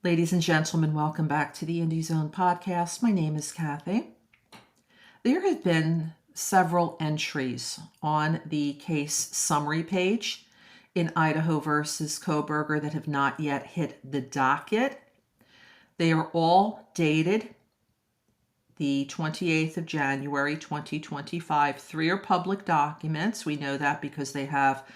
Ladies and gentlemen, welcome back to the Indie Zone podcast. My name is Kathy. There have been several entries on the case summary page in Idaho versus Kohberger that have not yet hit the docket. They are all dated the 28th of January, 2025. Three are public documents. We know that because they have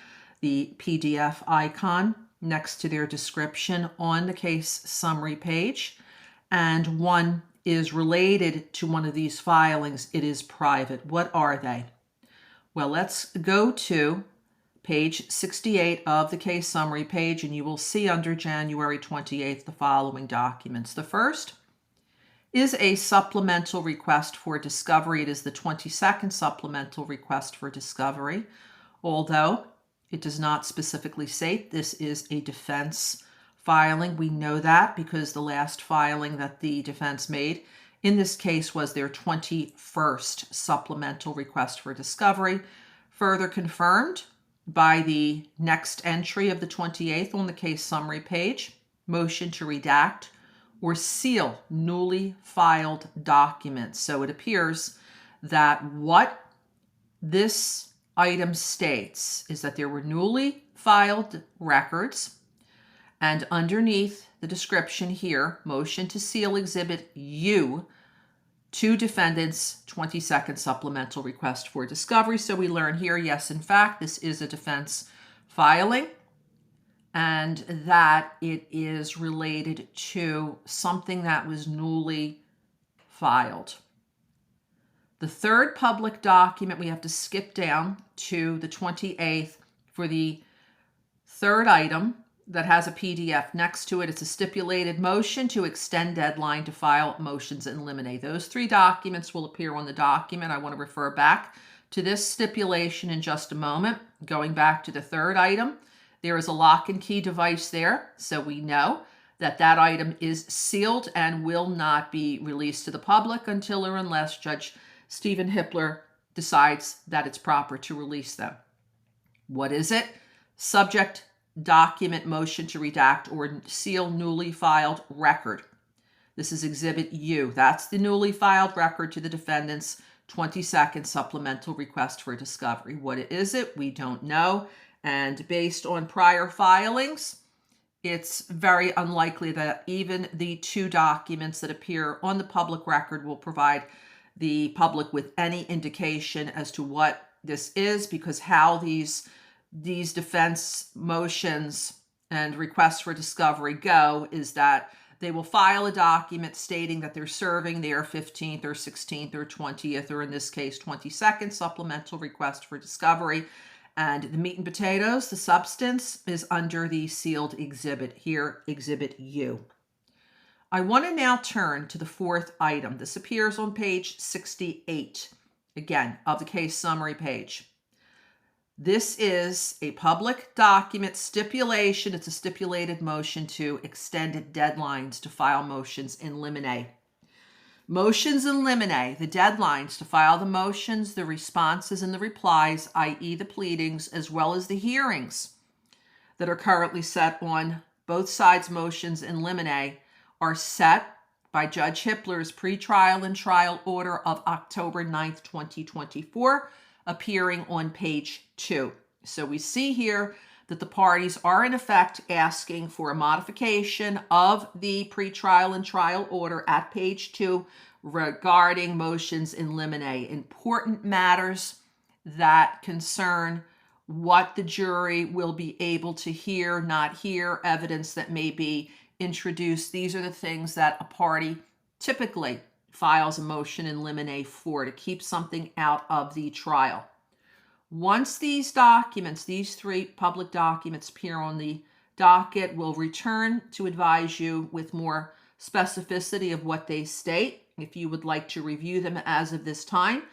the PDF icon next to their description on the case summary page. And one is related to one of these filings. It is private. What are they? Well, let's go to page 68 of the case summary page, and you will see under January 28th the following documents. The first is a supplemental request for discovery. It is the 22nd supplemental request for discovery, although it does not specifically say this is a defense filing. We know that because the last filing that the defense made in this case was their 21st supplemental request for discovery, further confirmed by the next entry of the 28th on the case summary page, motion to redact or seal newly filed documents. So it appears that what this item states is that there were newly filed records, and underneath the description here, motion to seal Exhibit U to defendant's 22nd supplemental request for discovery. So we learn here, yes, in fact, this is a defense filing, and that it is related to something that was newly filed. The third public document, we have to skip down to the 28th for the third item that has a PDF next to it. It's a stipulated motion to extend deadline to file motions in limine. Those three documents will appear on the document. I want to refer back to this stipulation in just a moment. Going back to the third item, there is a lock and key device there, so we know that that item is sealed and will not be released to the public until or unless Judge Stephen Hippler decides that it's proper to release them. What is it? Subject document motion to redact or seal newly filed record. This is Exhibit U. That's the newly filed record to the defendant's 22nd supplemental request for discovery. What is it? We don't know. And based on prior filings, it's very unlikely that even the two documents that appear on the public record will provide the public with any indication as to what this is, because how these defense motions and requests for discovery go is that they will file a document stating that they're serving their 15th or 16th or 20th, or in this case, 22nd supplemental request for discovery. And the meat and potatoes, the substance, is under the sealed exhibit here, Exhibit U. I want to now turn to the fourth item. This appears on page 68, again, of the case summary page. This is a public document stipulation. It's a stipulated motion to extend deadlines to file motions in limine. Motions in limine, the deadlines to file the motions, the responses, and the replies, i.e. the pleadings, as well as the hearings that are currently set on both sides' motions in limine, are set by Judge Hippler's pretrial and trial order of October 9th, 2024, appearing on page 2. So we see here that the parties are in effect asking for a modification of the pretrial and trial order at page 2 regarding motions in limine. Important matters that concern what the jury will be able to hear, not hear, evidence that may be introduced. These are the things that a party typically files a motion in limine for, to keep something out of the trial. Once these documents, these three public documents, appear on the docket, we'll return to advise you with more specificity of what they state. If you would like to review them as of this time,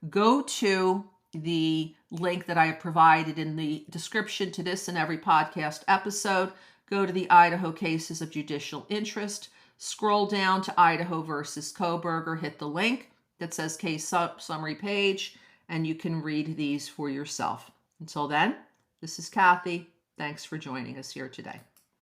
go to the link that I have provided in the description to this and every podcast episode. Go to the Idaho cases of judicial interest, scroll down to Idaho versus Kohberger, hit the link that says case summary page, and you can read these for yourself. Until then, this is Kathy. Thanks for joining us here today.